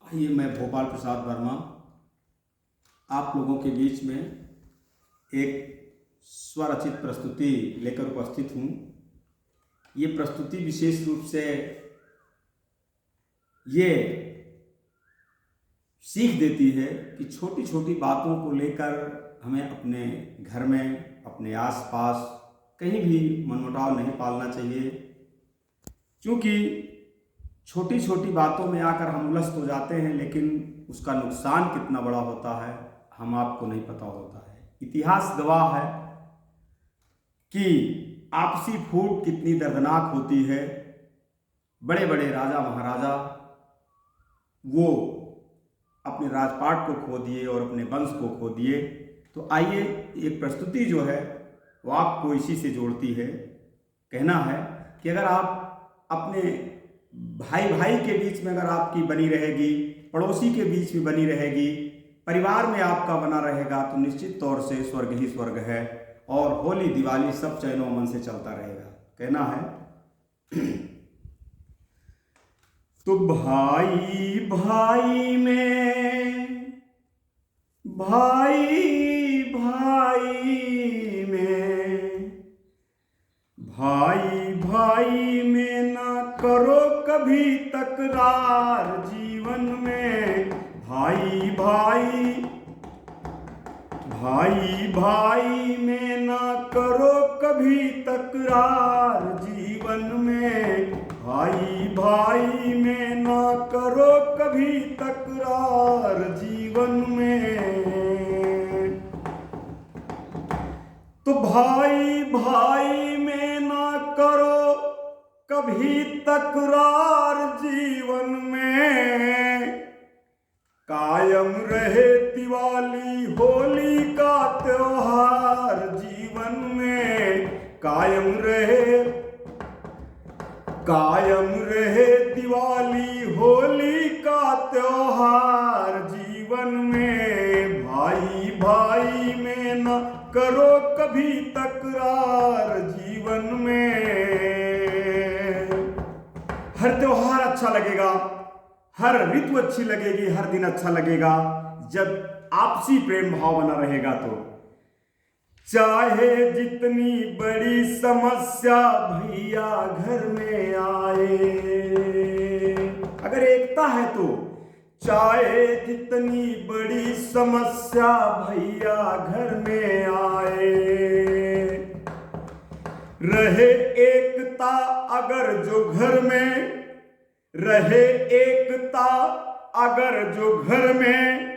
आइए, मैं भोपाल प्रसाद वर्मा आप लोगों के बीच में एक स्वरचित प्रस्तुति लेकर उपस्थित हूँ। ये प्रस्तुति विशेष रूप से ये सीख देती है कि छोटी छोटी बातों को लेकर हमें अपने घर में, अपने आसपास कहीं भी मनमुटाव नहीं पालना चाहिए, क्योंकि छोटी छोटी बातों में आकर हम उलझ तो जाते हैं, लेकिन उसका नुकसान कितना बड़ा होता है हम आपको नहीं पता होता है। इतिहास गवाह है कि आपसी फूट कितनी दर्दनाक होती है। बड़े बड़े राजा महाराजा वो अपने राजपाट को खो दिए और अपने वंश को खो दिए। तो आइए, एक प्रस्तुति जो है वो आपको इसी से जोड़ती है। कहना है कि अगर आप अपने भाई भाई के बीच में अगर आपकी बनी रहेगी, पड़ोसी के बीच में बनी रहेगी, परिवार में आपका बना रहेगा, तो निश्चित तौर से स्वर्ग ही स्वर्ग है और होली दिवाली सब चैनो अमन से चलता रहेगा। कहना है तो भाई भाई में, भाई भाई में, भाई भाई में ना करो कभी तकरार जीवन में। भाई भाई, भाई भाई में ना करो कभी तकरार जीवन में। भाई भाई में ना करो कभी तकरार जीवन में। तो भाई भाई में ना करो कभी तकरार जीवन में। कायम रहे दिवाली होली का त्योहार जीवन में। कायम रहे दिवाली होली का त्योहार जीवन में। भाई भाई में न करो कभी तकरार जीवन में। हर त्योहार अच्छा लगेगा, हर ऋतु अच्छी लगेगी, हर दिन अच्छा लगेगा जब आपसी प्रेम भाव बना रहेगा। तो चाहे जितनी बड़ी समस्या भैया घर में आए, अगर एकता है तो चाहे जितनी बड़ी समस्या भैया घर में आए। रहे एकता अगर जो घर में, रहे एकता अगर जो घर में,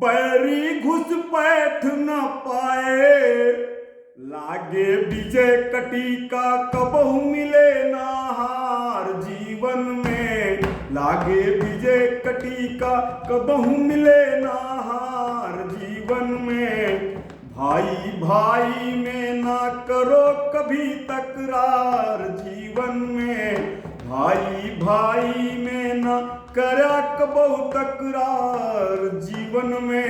बैरी घुसपैठ न पाए। लागे विजय कटिका कबहु मिले ना हार जीवन में। लागे विजय कटिका कबहु मिले ना हार जीवन में। भाई भाई में ना करो कभी तकरार जीवन में। भाई भाई में न करा कबहु तकरार जीवन में।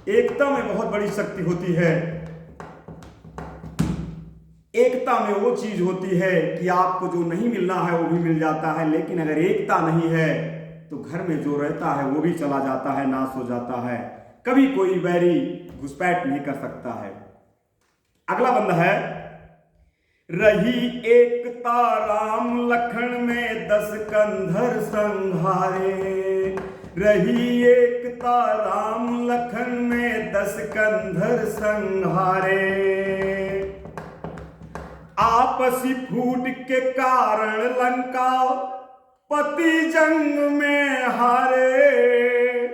एकता में बहुत बड़ी शक्ति होती है। एकता में वो चीज होती है कि आपको जो नहीं मिलना है वो भी मिल जाता है, लेकिन अगर एकता नहीं है तो घर में जो रहता है वो भी चला जाता है, नाश हो जाता है। कभी कोई बैरी घुसपैठ नहीं कर सकता है। अगला बंदा है, रही एकता राम लखन में 10 कंधर संघारे। रही एकता राम लखन में 10 कंधर संघारे। आपसी फूट के कारण लंका पति जंग में हारे।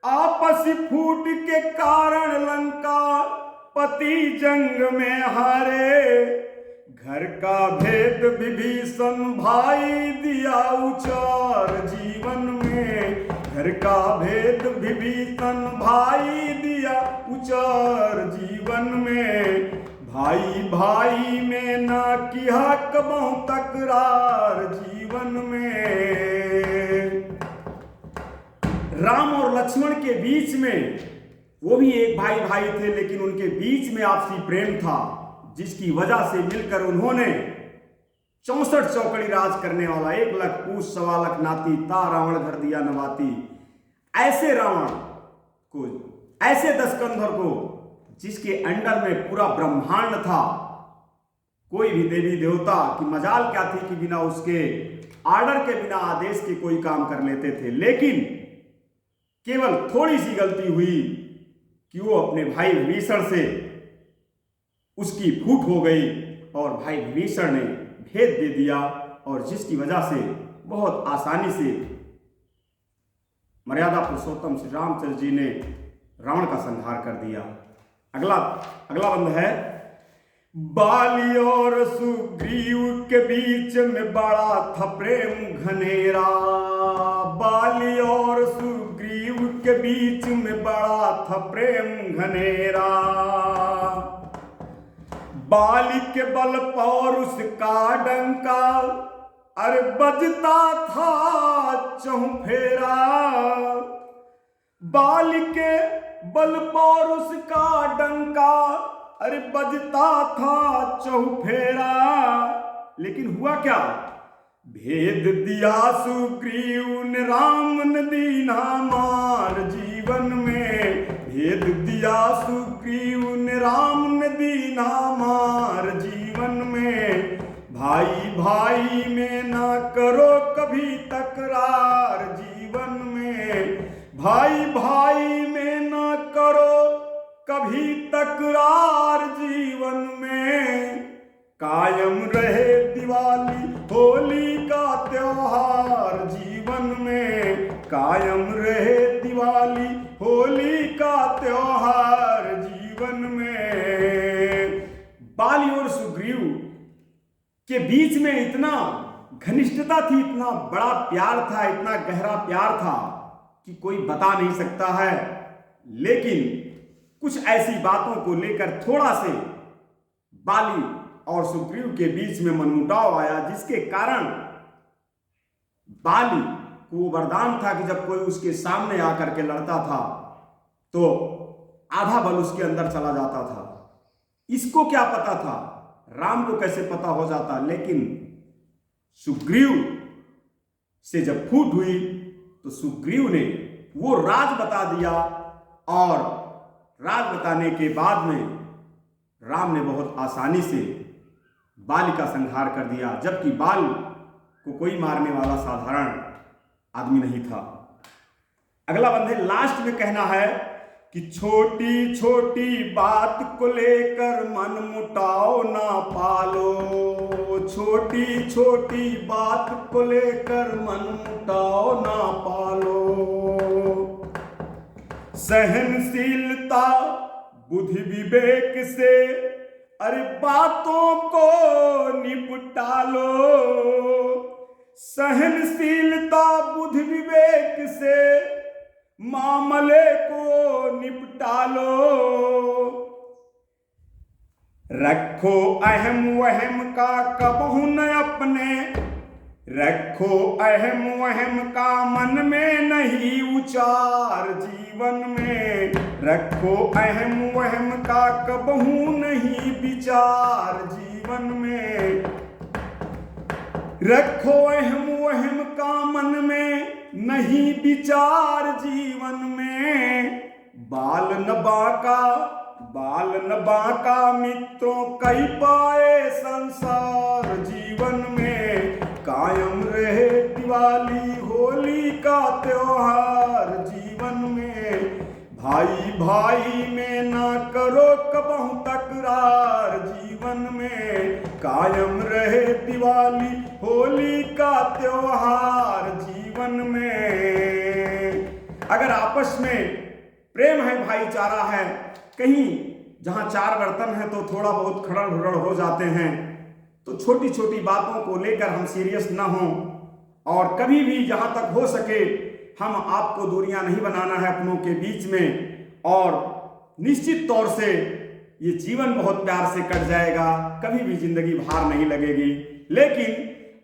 आपसी फूट के कारण लंका पति जंग में हारे। घर का भेद विभीषण भाई दिया उचार जीवन में। घर का भेद विभीषण भाई दिया उचार जीवन में। भाई भाई में ना किया कबहु तकरार जीवन में। राम और लक्ष्मण के बीच में, वो भी एक भाई भाई थे, लेकिन उनके बीच में आपसी प्रेम था, जिसकी वजह से मिलकर उन्होंने 64 चौकड़ी राज करने वाला, 1 लाख पूछ 1.25 लाख नाती, ता रावण घर दिया नवाती। ऐसे रावण को, ऐसे दशकंधर को, जिसके अंडर में पूरा ब्रह्मांड था, कोई भी देवी देवता की मजाल क्या थी कि बिना उसके आर्डर के, बिना आदेश के कोई काम कर लेते थे। लेकिन केवल थोड़ी सी गलती हुई कि वो अपने भाई विभीषण से उसकी फूट हो गई और भाई विभीषण ने भेद दे दिया, और जिसकी वजह से बहुत आसानी से मर्यादा पुरुषोत्तम श्री रामचंद्र जी ने रावण का संहार कर दिया। अगला बंद है, बाली और सुग्रीव के बीच में बड़ा था प्रेम घनेरा। बाली और सुग्रीव के बीच में बड़ा था प्रेम घनेरा। बाली के बल पर उसका डंका, अरे बजता था चौफेरा। बाली के बल पर उसका डंका, अरे बजता था चौफेरा। लेकिन हुआ क्या? भेद दिया सुग्रीव ने राम ने दीना मार जीवन में। भेद दिया सुग्रीव ने राम ने दीना मार जीवन में। भाई भाई में ना करो कभी तकरार जीवन में। भाई भाई में ना करो कभी तकरार जीवन में। कायम रहे दिवाली होली का त्योहार जीवन में। कायम रहे दिवाली होली का त्योहार जीवन में। बाली और सुग्रीव के बीच में इतना घनिष्ठता थी, इतना बड़ा प्यार था, इतना गहरा प्यार था कि कोई बता नहीं सकता है। लेकिन कुछ ऐसी बातों को लेकर थोड़ा से बाली और सुग्रीव के बीच में मनमुटाव आया, जिसके कारण बाली को वो वरदान था कि जब कोई उसके सामने आकर के लड़ता था तो आधा बल उसके अंदर चला जाता था। इसको क्या पता था, राम को कैसे पता हो जाता। लेकिन सुग्रीव से जब फूट हुई तो सुग्रीव ने वो राज बता दिया, और राज बताने के बाद में राम ने बहुत आसानी से बाली का संहार कर दिया, जबकि बाल को कोई मारने वाला साधारण आदमी नहीं था। अगला बंदे लास्ट में कहना है कि छोटी छोटी बात को लेकर मन मुटाव ना पालो। छोटी छोटी बात को लेकर मन मुटाव ना पालो। सहनशीलता बुद्धि विवेक से अरे बातों को निपटा लो। सहनशीलता बुद्धि विवेक से मामले को निपटा लो। रखो अहम वहम का कबहू न अपने। रखो अहम वहम का मन में नहीं उचार जीवन में। रखो अहम वहम का कबहू नहीं विचार जीवन में। रखो अहम वहम का मन में नहीं विचार जीवन में। बाल न बाका मित्रों कई पाए संसार जीवन में। कायम रहे दिवाली होली का त्योहार जीवन में। भाई भाई में ना करो कबहू तकरार जीवन में। कायम रहे दिवाली होली का त्योहार जीवन में। अगर आपस में प्रेम है, भाईचारा है, कहीं जहां 4 बर्तन है तो थोड़ा बहुत खड़ड़ भुड़ड़ हो जाते हैं, तो छोटी छोटी बातों को लेकर हम सीरियस ना हों, और कभी भी जहां तक हो सके हम आपको दूरियां नहीं बनाना है अपनों के बीच में। और निश्चित तौर से ये जीवन बहुत प्यार से कट जाएगा, कभी भी जिंदगी भार नहीं लगेगी। लेकिन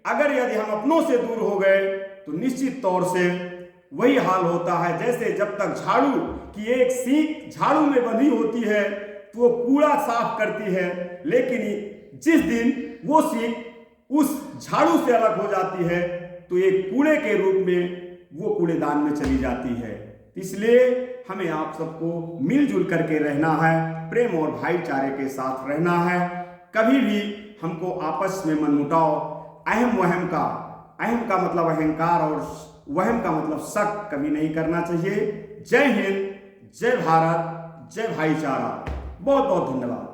अगर यदि हम अपनों से दूर हो गए तो निश्चित तौर से वही हाल होता है जैसे जब तक झाड़ू की एक सीख झाड़ू में बंधी होती है तो वो कूड़ा साफ करती है, लेकिन जिस दिन वो सीख उस झाड़ू से अलग हो जाती है तो एक कूड़े के रूप में वो कूड़ेदान में चली जाती है। इसलिए हमें आप सबको मिलजुल करके रहना है, प्रेम और भाईचारे के साथ रहना है। कभी भी हमको आपस में मनमुटाव, अहम का मतलब अहंकार और वहम का मतलब शक कभी नहीं करना चाहिए। जय हिंद, जय भारत, जय भाईचारा। बहुत बहुत धन्यवाद।